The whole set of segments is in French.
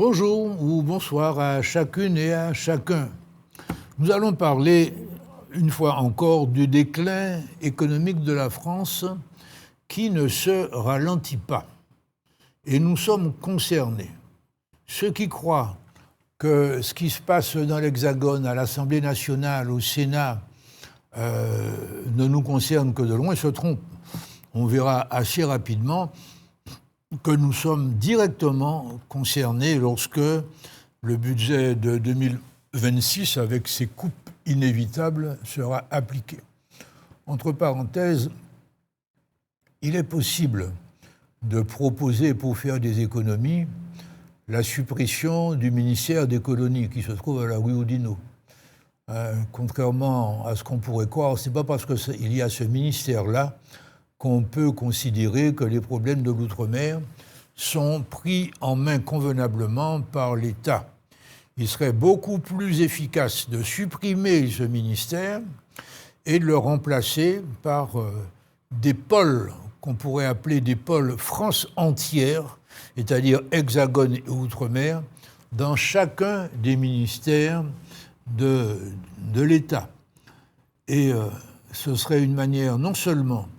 Bonjour ou bonsoir à chacune et à chacun. Nous allons parler, une fois encore, du déclin économique de la France qui ne se ralentit pas. Et nous sommes concernés. Ceux qui croient que ce qui se passe dans l'Hexagone, à l'Assemblée nationale, au Sénat, ne nous concerne que de loin se trompent. On verra assez rapidement que nous sommes directement concernés lorsque le budget de 2026, avec ses coupes inévitables, sera appliqué. Entre parenthèses, il est possible de proposer, pour faire des économies, la suppression du ministère des colonies qui se trouve à la rue Oudinot. Contrairement à ce qu'on pourrait croire, ce n'est pas parce qu'il y a ce ministère-là qu'on peut considérer que les problèmes de l'outre-mer sont pris en main convenablement par l'État. Il serait beaucoup plus efficace de supprimer ce ministère et de le remplacer par des pôles qu'on pourrait appeler des pôles France entière, c'est-à-dire Hexagone et Outre-mer, dans chacun des ministères de l'État. Et ce serait une manière non seulement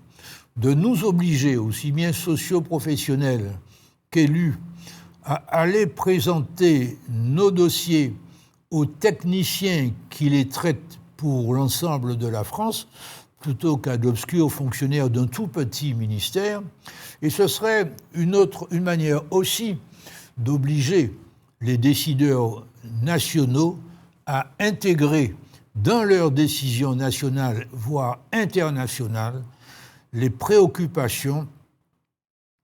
de nous obliger, aussi bien socio-professionnels qu'élus, à aller présenter nos dossiers aux techniciens qui les traitent pour l'ensemble de la France, plutôt qu'à d'obscurs fonctionnaires d'un tout petit ministère. Et ce serait une manière aussi d'obliger les décideurs nationaux à intégrer dans leurs décisions nationales, voire internationales, les préoccupations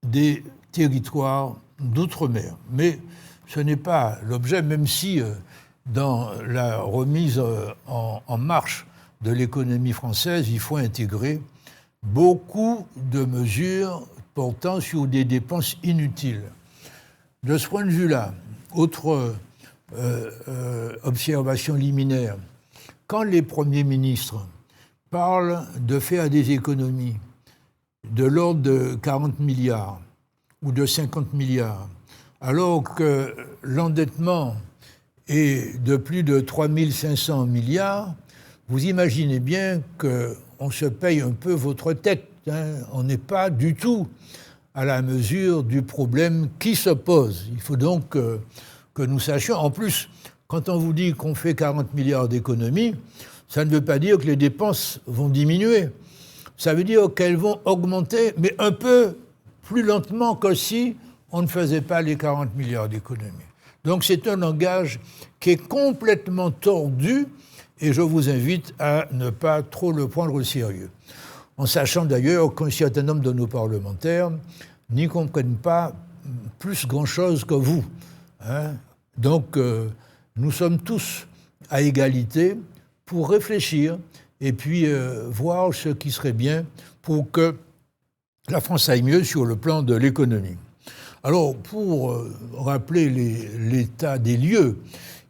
des territoires d'outre-mer. Mais ce n'est pas l'objet, même si dans la remise en marche de l'économie française, il faut intégrer beaucoup de mesures portant sur des dépenses inutiles. De ce point de vue-là, autre observation liminaire, quand les premiers ministres parlent de faire des économies de l'ordre de 40 milliards ou de 50 milliards, alors que l'endettement est de plus de 3 500 milliards, vous imaginez bien qu'on se paye un peu votre tête. On n'est pas du tout à la mesure du problème qui se pose. Il faut donc que nous sachions. En plus, quand on vous dit qu'on fait 40 milliards d'économies, ça ne veut pas dire que les dépenses vont diminuer. Ça veut dire qu'elles vont augmenter, mais un peu plus lentement que si on ne faisait pas les 40 milliards d'économies. Donc c'est un langage qui est complètement tordu et je vous invite à ne pas trop le prendre au sérieux. En sachant d'ailleurs qu'un certain nombre de nos parlementaires n'y comprennent pas plus grand-chose que vous. Donc nous sommes tous à égalité pour réfléchir et puis voir ce qui serait bien pour que la France aille mieux sur le plan de l'économie. Alors, pour rappeler l'état des lieux,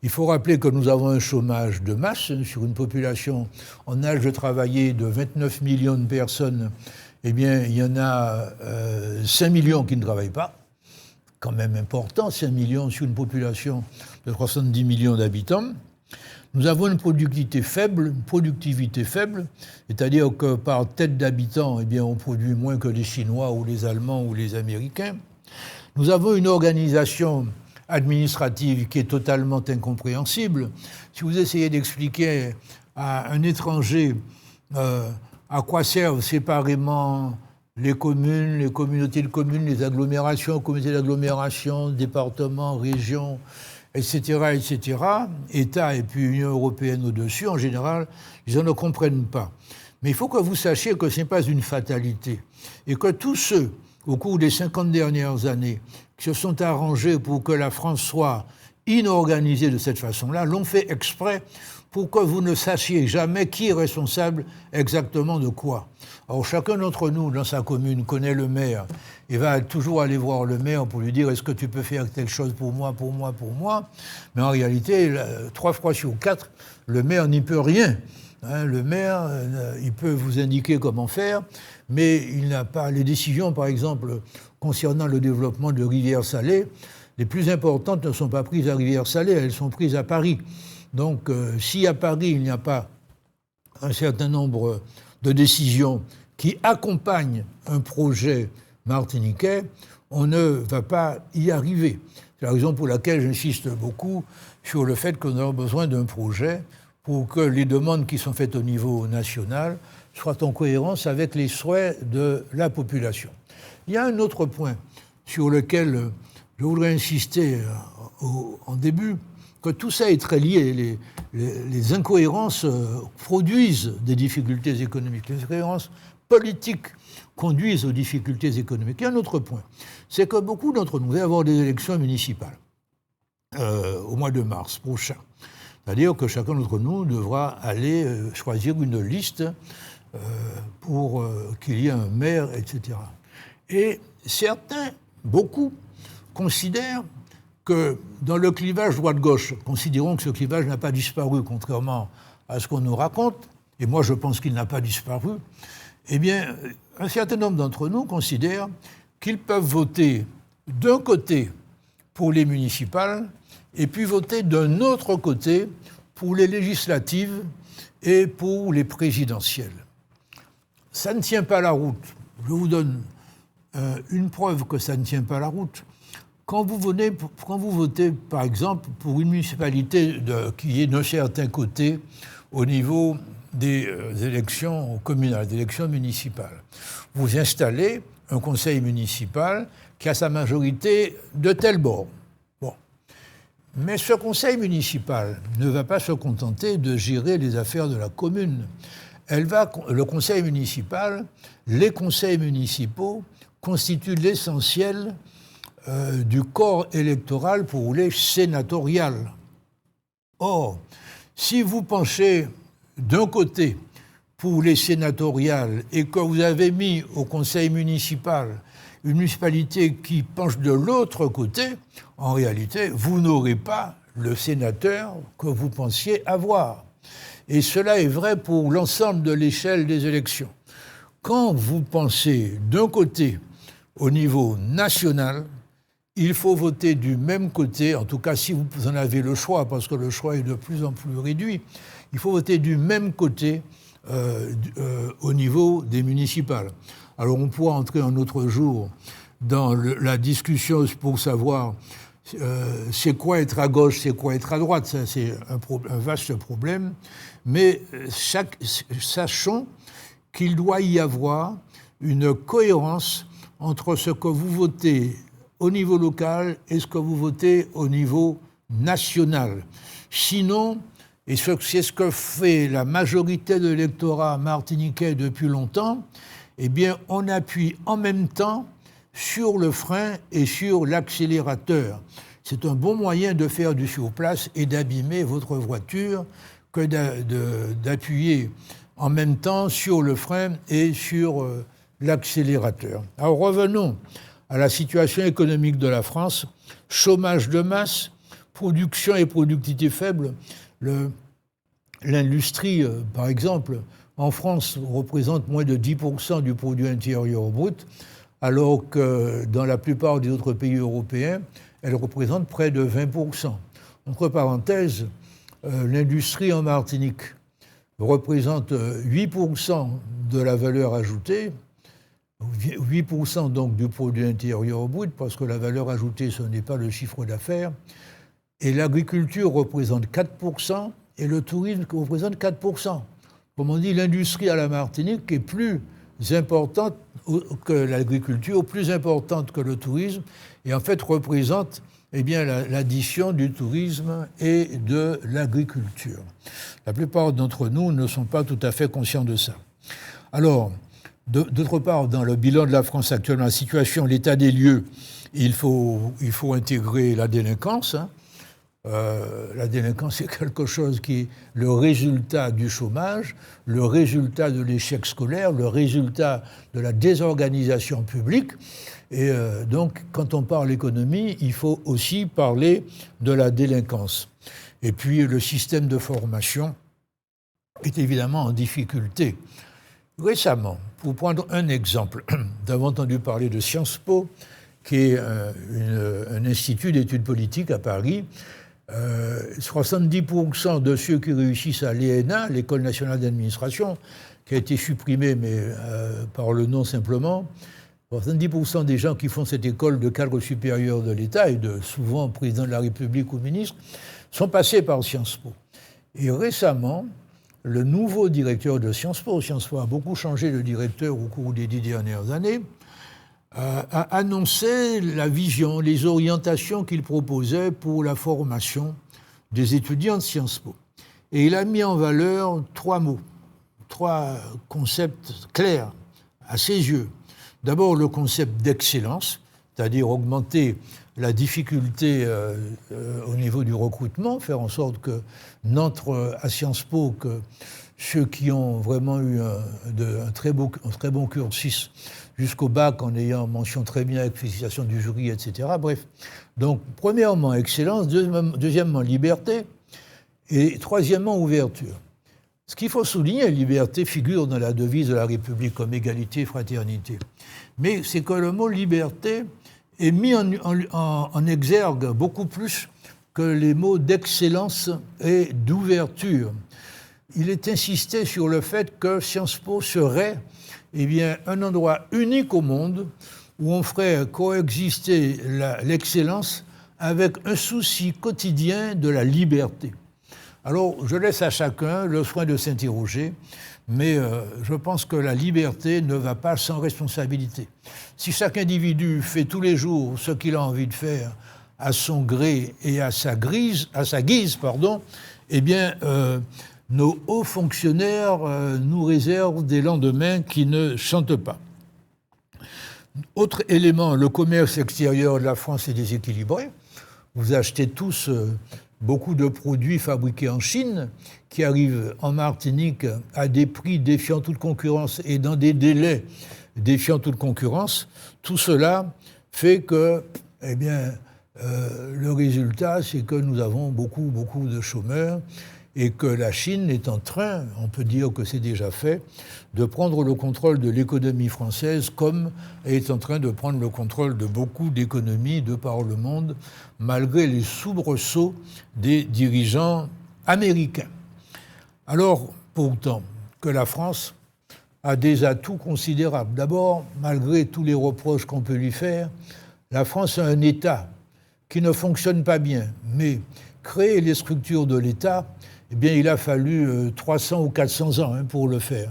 il faut rappeler que nous avons un chômage de masse sur une population en âge de travailler de 29 millions de personnes. Eh bien, il y en a 5 millions qui ne travaillent pas. Quand même important, 5 millions sur une population de 70 millions d'habitants. Nous avons une productivité faible, c'est-à-dire que par tête d'habitant, eh bien, on produit moins que les Chinois ou les Allemands ou les Américains. Nous avons une organisation administrative qui est totalement incompréhensible. Si vous essayez d'expliquer à un étranger à quoi servent séparément les communes, les communautés de communes, les agglomérations, communautés d'agglomération, départements, régions, etc., État et puis Union européenne au-dessus, en général, ils ne comprennent pas. Mais il faut que vous sachiez que ce n'est pas une fatalité et que tous ceux, au cours des 50 dernières années, qui se sont arrangés pour que la France soit inorganisée de cette façon-là, l'ont fait exprès pour que vous ne sachiez jamais qui est responsable exactement de quoi. Alors chacun d'entre nous, dans sa commune, connaît le maire et va toujours aller voir le maire pour lui dire « Est-ce que tu peux faire telle chose pour moi ?» Mais en réalité, 3 fois sur 4, le maire n'y peut rien. Le maire, il peut vous indiquer comment faire, mais il n'a pas les décisions, par exemple, concernant le développement de rivières salées. les plus importantes ne sont pas prises à Rivière-Salée, elles sont prises à Paris. Donc, si à Paris, il n'y a pas un certain nombre de décisions qui accompagnent un projet martiniquais, on ne va pas y arriver. C'est la raison pour laquelle j'insiste beaucoup sur le fait qu'on a besoin d'un projet pour que les demandes qui sont faites au niveau national soient en cohérence avec les souhaits de la population. Il y a un autre point sur lequel je voudrais insister en début, que tout ça est très lié. Les incohérences produisent des difficultés économiques. Les incohérences politiques conduisent aux difficultés économiques. Il y a un autre point, c'est que beaucoup d'entre nous vont avoir des élections municipales au mois de mars prochain. C'est-à-dire que chacun d'entre nous devra aller choisir une liste pour qu'il y ait un maire, etc. Et certains, beaucoup, considèrent que dans le clivage droite-gauche, considérons que ce clivage n'a pas disparu, contrairement à ce qu'on nous raconte, et moi je pense qu'il n'a pas disparu, eh bien, un certain nombre d'entre nous considèrent qu'ils peuvent voter d'un côté pour les municipales et puis voter d'un autre côté pour les législatives et pour les présidentielles. Ça ne tient pas la route. Je vous donne une preuve que ça ne tient pas la route. Quand vous votez, par exemple, pour une municipalité qui est d'un certain côté au niveau des élections communales, des élections municipales, vous installez un conseil municipal qui a sa majorité de tel bord. Bon. Mais ce conseil municipal ne va pas se contenter de gérer les affaires de la commune. Le conseil municipal, les conseils municipaux constituent l'essentiel du corps électoral pour les sénatoriales. Or, si vous penchez d'un côté pour les sénatoriales et que vous avez mis au conseil municipal une municipalité qui penche de l'autre côté, en réalité, vous n'aurez pas le sénateur que vous pensiez avoir. Et cela est vrai pour l'ensemble de l'échelle des élections. Quand vous pensez d'un côté au niveau national, il faut voter du même côté, en tout cas si vous en avez le choix, parce que le choix est de plus en plus réduit, il faut voter du même côté au niveau des municipales. Alors on pourra entrer un autre jour dans la discussion pour savoir c'est quoi être à gauche, c'est quoi être à droite, ça c'est un vaste problème, mais sachons qu'il doit y avoir une cohérence entre ce que vous votez au niveau local et ce que vous votez au niveau national. Sinon, et c'est ce que fait la majorité de l'électorat martiniquais depuis longtemps, eh bien, on appuie en même temps sur le frein et sur l'accélérateur. C'est un bon moyen de faire du surplace et d'abîmer votre voiture que d'appuyer en même temps sur le frein et sur l'accélérateur. Alors revenons à la situation économique de la France. Chômage de masse, production et productivité faible. L'industrie, par exemple, en France, représente moins de 10% du produit intérieur brut, alors que dans la plupart des autres pays européens, elle représente près de 20%. Entre parenthèses, l'industrie en Martinique représente 8% de la valeur ajoutée, 8% donc du produit intérieur brut, parce que la valeur ajoutée, ce n'est pas le chiffre d'affaires, et l'agriculture représente 4%, et le tourisme représente 4%. Comme on dit, l'industrie à la Martinique est plus importante que l'agriculture, plus importante que le tourisme, et en fait représente l'addition du tourisme et de l'agriculture. La plupart d'entre nous ne sont pas tout à fait conscients de ça. Alors, d'autre part, dans le bilan de la France actuellement, la situation, l'état des lieux, il faut intégrer la délinquance. La délinquance, c'est quelque chose qui est le résultat du chômage, le résultat de l'échec scolaire, le résultat de la désorganisation publique. Et donc, quand on parle économie, il faut aussi parler de la délinquance. Et puis, le système de formation est évidemment en difficulté. Récemment, pour prendre un exemple, nous avons entendu parler de Sciences Po qui est un institut d'études politiques à Paris. 70% de ceux qui réussissent à l'ENA, l'École nationale d'administration, qui a été supprimée, mais par le nom simplement, 70% des gens qui font cette école de cadre supérieur de l'État, et souvent président de la République ou ministre, sont passés par Sciences Po. Et récemment, le nouveau directeur de Sciences Po a beaucoup changé de directeur au cours des 10 dernières années, a annoncé la vision, les orientations qu'il proposait pour la formation des étudiants de Sciences Po. Et il a mis en valeur 3 mots, 3 concepts clairs à ses yeux. D'abord, le concept d'excellence, c'est-à-dire augmenter la difficulté au niveau du recrutement, faire en sorte que n'entrent à Sciences Po que ceux qui ont vraiment eu un très bon cursus jusqu'au bac en ayant mention très bien avec félicitation du jury, etc. Bref, donc premièrement, excellence, deuxièmement, liberté, et troisièmement, ouverture. Ce qu'il faut souligner, liberté figure dans la devise de la République comme égalité et fraternité. Mais c'est que le mot liberté est mis en exergue beaucoup plus que les mots d'excellence et d'ouverture. Il est insisté sur le fait que Sciences Po serait un endroit unique au monde où on ferait coexister l'excellence avec un souci quotidien de la liberté. Alors, je laisse à chacun le soin de s'interroger, mais je pense que la liberté ne va pas sans responsabilité. Si chaque individu fait tous les jours ce qu'il a envie de faire à son gré et à sa guise, nos hauts fonctionnaires nous réservent des lendemains qui ne chantent pas. Autre élément, le commerce extérieur de la France est déséquilibré. Vous achetez tous beaucoup de produits fabriqués en Chine qui arrivent en Martinique à des prix défiant toute concurrence et dans des délais défiant toute concurrence. Tout cela fait que, le résultat, c'est que nous avons beaucoup de chômeurs et que la Chine est en train, on peut dire que c'est déjà fait, de prendre le contrôle de l'économie française comme elle est en train de prendre le contrôle de beaucoup d'économies de par le monde, malgré les soubresauts des dirigeants américains. Alors, pourtant, que la France a des atouts considérables. D'abord, malgré tous les reproches qu'on peut lui faire, la France a un État qui ne fonctionne pas bien, mais créer les structures de l'État, il a fallu 300 ou 400 ans pour le faire.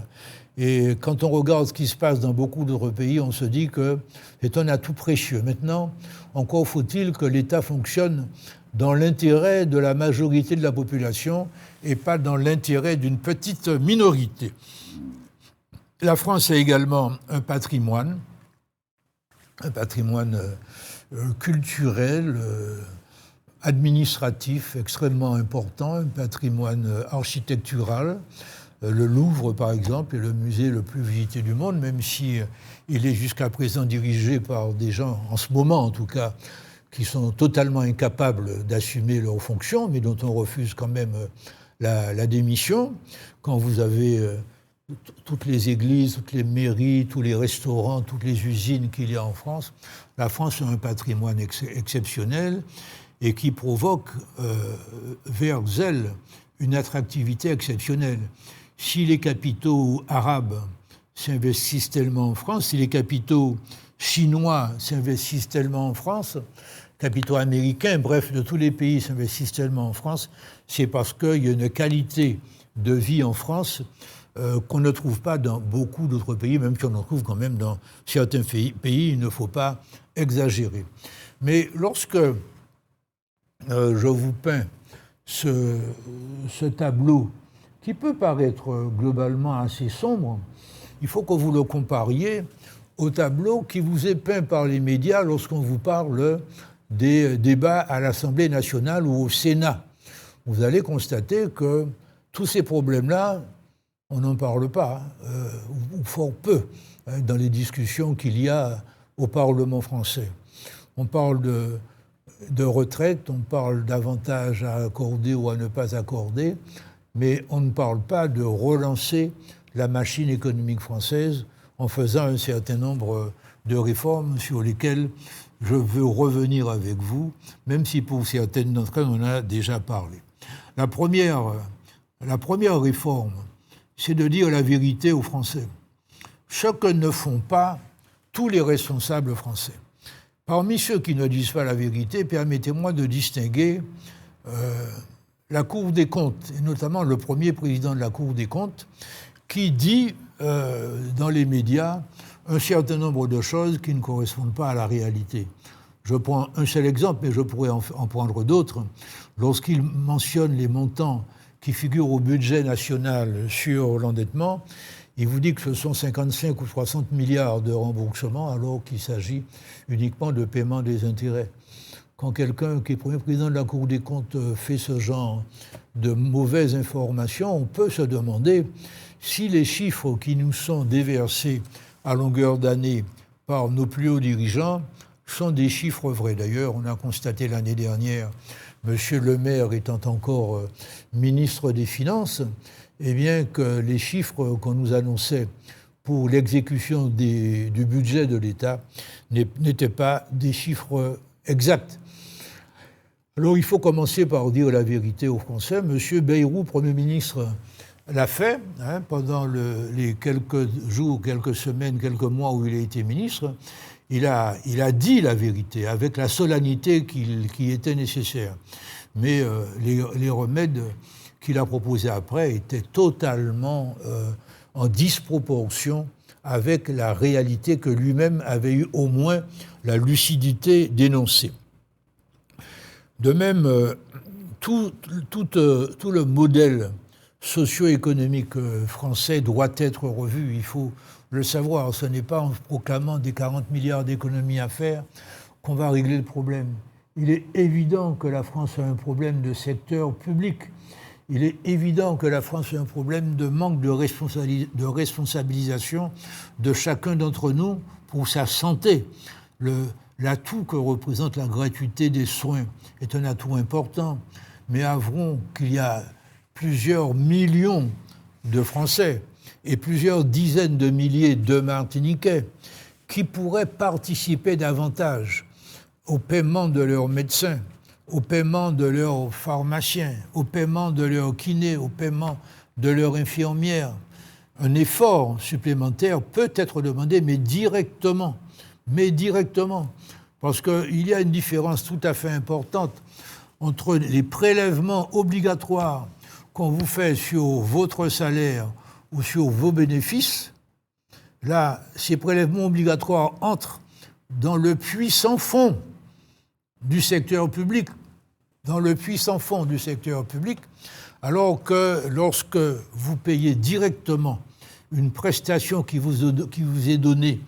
Et quand on regarde ce qui se passe dans beaucoup d'autres pays, on se dit que c'est un atout précieux. Maintenant, encore faut-il que l'État fonctionne dans l'intérêt de la majorité de la population et pas dans l'intérêt d'une petite minorité. La France a également un patrimoine culturel, administratif extrêmement important, un patrimoine architectural. Le Louvre, par exemple, est le musée le plus visité du monde, même si il est jusqu'à présent dirigé par des gens, en ce moment en tout cas, qui sont totalement incapables d'assumer leurs fonctions, mais dont on refuse quand même la démission. Quand vous avez toutes les églises, toutes les mairies, tous les restaurants, toutes les usines qu'il y a en France, la France a un patrimoine exceptionnel et qui provoque vers elle une attractivité exceptionnelle. Si les capitaux arabes s'investissent tellement en France, si les capitaux chinois s'investissent tellement en France, capitaux américains, bref, de tous les pays s'investissent tellement en France, c'est parce qu'il y a une qualité de vie en France qu'on ne trouve pas dans beaucoup d'autres pays, même si on en trouve quand même dans certains pays, il ne faut pas exagérer. Mais lorsque je vous peins ce tableau qui peut paraître globalement assez sombre, il faut que vous le compariez au tableau qui vous est peint par les médias lorsqu'on vous parle des débats à l'Assemblée nationale ou au Sénat. Vous allez constater que tous ces problèmes-là, on n'en parle pas, ou fort peu, dans les discussions qu'il y a au Parlement français. On parle de retraite, on parle d'avantages à accorder ou à ne pas accorder, mais on ne parle pas de relancer la machine économique française en faisant un certain nombre de réformes sur lesquelles je veux revenir avec vous, même si pour certaines d'entre elles, on en a déjà parlé. La première réforme, c'est de dire la vérité aux Français. Ce que ne font pas tous les responsables français. Parmi ceux qui ne disent pas la vérité, permettez-moi de distinguer la Cour des comptes, et notamment le premier président de la Cour des comptes, qui dit dans les médias un certain nombre de choses qui ne correspondent pas à la réalité. Je prends un seul exemple, mais je pourrais en prendre d'autres. Lorsqu'il mentionne les montants qui figurent au budget national sur l'endettement, il vous dit que ce sont 55 ou 60 milliards de remboursements, alors qu'il s'agit uniquement de paiement des intérêts. Quand quelqu'un qui est premier président de la Cour des comptes fait ce genre de mauvaises informations, on peut se demander si les chiffres qui nous sont déversés à longueur d'année par nos plus hauts dirigeants sont des chiffres vrais. D'ailleurs, on a constaté l'année dernière, M. Le Maire étant encore ministre des Finances, eh bien que les chiffres qu'on nous annonçait pour l'exécution du budget de l'État n'étaient pas des chiffres exacts. Alors il faut commencer par dire la vérité aux Français. M. Bayrou, Premier ministre, l'a fait pendant les quelques jours, quelques semaines, quelques mois où il a été ministre. Il a dit la vérité avec la solennité qui était nécessaire. Mais les remèdes qu'il a proposés après étaient totalement en disproportion avec la réalité que lui-même avait eu au moins la lucidité d'énoncer. De même, tout le modèle socio-économique français doit être revu. Il faut le savoir. Ce n'est pas en proclamant des 40 milliards d'économies à faire qu'on va régler le problème. Il est évident que la France a un problème de secteur public. Il est évident que la France a un problème de manque de responsabilisation de chacun d'entre nous pour sa santé. L'atout que représente la gratuité des soins est un atout important, mais avouons qu'il y a plusieurs millions de Français et plusieurs dizaines de milliers de Martiniquais qui pourraient participer davantage au paiement de leurs médecins, au paiement de leurs pharmaciens, au paiement de leurs kinés, au paiement de leurs infirmières. Un effort supplémentaire peut être demandé, mais directement. Parce qu'il y a une différence tout à fait importante entre les prélèvements obligatoires qu'on vous fait sur votre salaire ou sur vos bénéfices. Là, ces prélèvements obligatoires entrent dans le puits sans fond du secteur public, alors que lorsque vous payez directement une prestation qui vous est donnée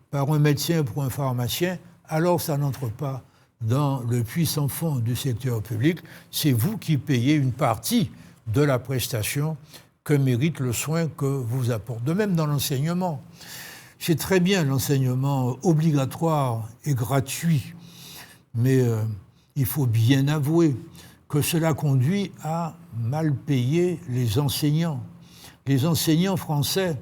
par un médecin ou un pharmacien, alors ça n'entre pas dans le puits sans fond du secteur public. C'est vous qui payez une partie de la prestation que mérite le soin que vous apporte. De même dans l'enseignement. C'est très bien l'enseignement obligatoire et gratuit, mais il faut bien avouer que cela conduit à mal payer les enseignants. Les enseignants français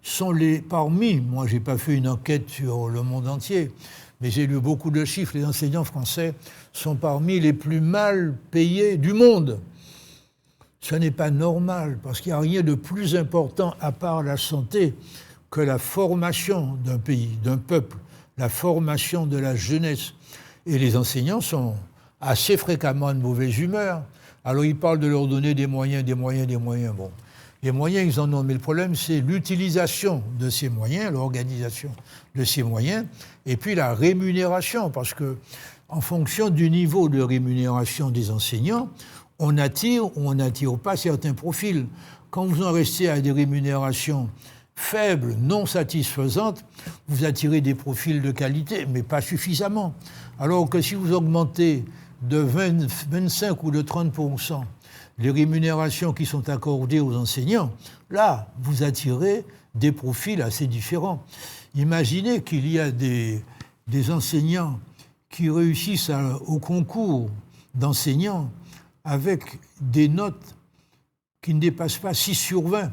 sont moi j'ai pas fait une enquête sur le monde entier, mais j'ai lu beaucoup de chiffres, les enseignants français sont parmi les plus mal payés du monde. Ce n'est pas normal, parce qu'il n'y a rien de plus important à part la santé que la formation d'un pays, d'un peuple, la formation de la jeunesse. Et les enseignants sont assez fréquemment de mauvaise humeur. Alors ils parlent de leur donner des moyens. Bon, les moyens, ils en ont, mais le problème, c'est l'utilisation de ces moyens, l'organisation de ces moyens, et puis la rémunération, parce que en fonction du niveau de rémunération des enseignants, on attire ou on n'attire pas certains profils. Quand vous en restez à des rémunérations faibles, non satisfaisantes, vous attirez des profils de qualité, mais pas suffisamment. Alors que si vous augmentez de 25 ou de 30% les rémunérations qui sont accordées aux enseignants, là, vous attirez des profils assez différents. Imaginez qu'il y a des enseignants qui réussissent au concours d'enseignants avec des notes qui ne dépassent pas 6 sur 20.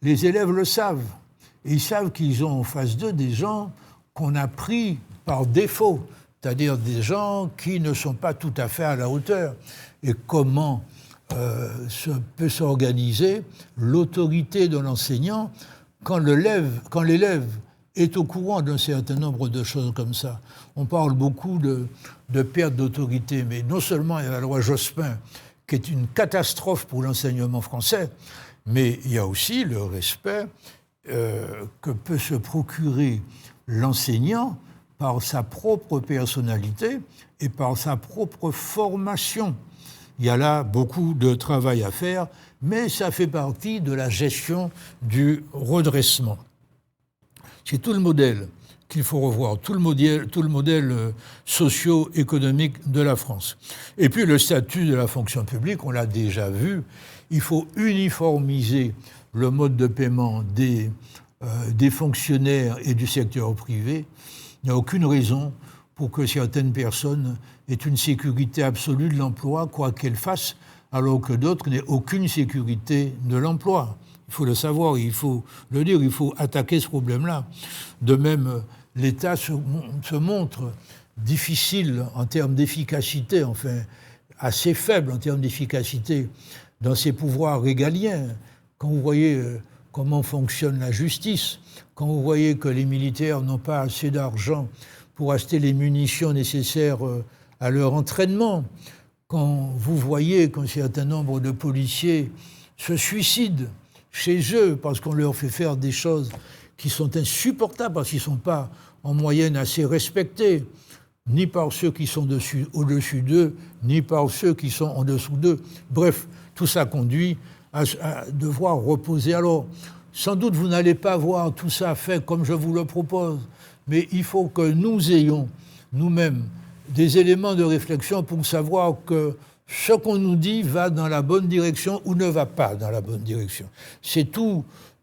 Les élèves le savent. et ils savent qu'ils ont en face d'eux des gens qu'on a pris par défaut, c'est-à-dire des gens qui ne sont pas tout à fait à la hauteur. Et comment peut s'organiser l'autorité de l'enseignant quand l'élève est au courant d'un certain nombre de choses comme ça. On parle beaucoup de perte d'autorité, mais non seulement il y a la loi Jospin, qui est une catastrophe pour l'enseignement français, mais il y a aussi le respect que peut se procurer l'enseignant par sa propre personnalité et par sa propre formation. Il y a là beaucoup de travail à faire, mais ça fait partie de la gestion du redressement. C'est tout le modèle qu'il faut revoir, tout le modèle socio-économique de la France. Et puis le statut de la fonction publique, on l'a déjà vu, il faut uniformiser le mode de paiement des fonctionnaires et du secteur privé. Il n'y a aucune raison pour que certaines personnes aient une sécurité absolue de l'emploi, quoi qu'elles fassent, alors que d'autres n'aient aucune sécurité de l'emploi. Il faut le savoir, il faut le dire, il faut attaquer ce problème-là. De même, l'État se montre difficile en termes d'efficacité, enfin assez faible en termes d'efficacité dans ses pouvoirs régaliens. Quand vous voyez comment fonctionne la justice, quand vous voyez que les militaires n'ont pas assez d'argent pour acheter les munitions nécessaires à leur entraînement, quand vous voyez qu'un certain nombre de policiers se suicident chez eux parce qu'on leur fait faire des choses qui sont insupportables, parce qu'ils ne sont pas en moyenne assez respectés, ni par ceux qui sont au-dessus d'eux, ni par ceux qui sont en dessous d'eux. Bref, tout ça conduit à devoir reposer. Alors, sans doute, vous n'allez pas voir tout ça fait comme je vous le propose, mais il faut que nous ayons, nous-mêmes, des éléments de réflexion pour savoir que ce qu'on nous dit va dans la bonne direction ou ne va pas dans la bonne direction. C'est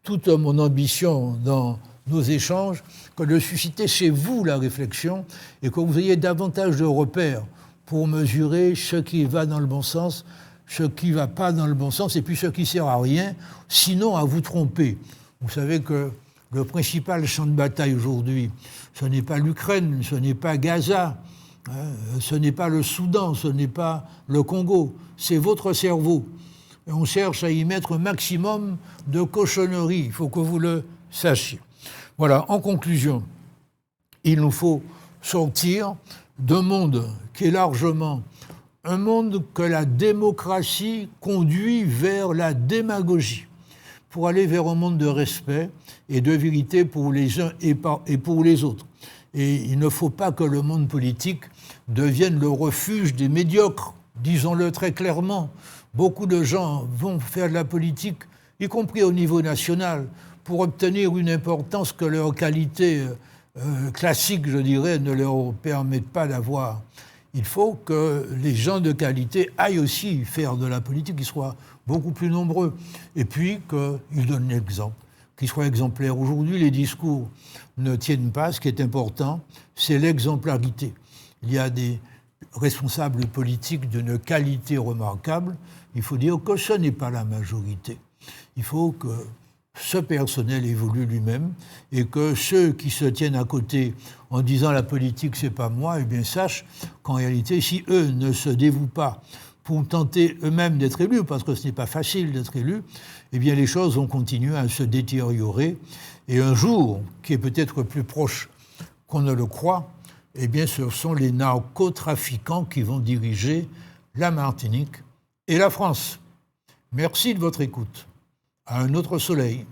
toute mon ambition dans nos échanges, que de susciter chez vous la réflexion et que vous ayez davantage de repères pour mesurer ce qui va dans le bon sens, ce qui ne va pas dans le bon sens, et puis ce qui ne sert à rien, sinon à vous tromper. Vous savez que le principal champ de bataille aujourd'hui, ce n'est pas l'Ukraine, ce n'est pas Gaza, ce n'est pas le Soudan, ce n'est pas le Congo, c'est votre cerveau. Et on cherche à y mettre un maximum de cochonneries, il faut que vous le sachiez. Voilà, en conclusion, il nous faut sortir d'un monde qui est largement un monde que la démocratie conduit vers la démagogie, pour aller vers un monde de respect et de vérité pour les uns et pour les autres. Et il ne faut pas que le monde politique devienne le refuge des médiocres, disons-le très clairement. Beaucoup de gens vont faire de la politique, y compris au niveau national, pour obtenir une importance que leur qualité classique, je dirais, ne leur permet pas d'avoir. Il faut que les gens de qualité aillent aussi faire de la politique, qu'ils soient beaucoup plus nombreux, et puis qu'ils donnent l'exemple, qu'ils soient exemplaires. Aujourd'hui, les discours ne tiennent pas. Ce qui est important, c'est l'exemplarité. Il y a des responsables politiques d'une qualité remarquable. Il faut dire que ce n'est pas la majorité. Il faut que ce personnel évolue lui-même et que ceux qui se tiennent à côté en disant la politique c'est pas moi, eh bien sachent qu'en réalité, si eux ne se dévouent pas pour tenter eux-mêmes d'être élus, parce que ce n'est pas facile d'être élu, eh bien les choses vont continuer à se détériorer. Et un jour, qui est peut-être plus proche qu'on ne le croit, eh bien ce sont les narcotrafiquants qui vont diriger la Martinique et la France. Merci de votre écoute. À un autre soleil.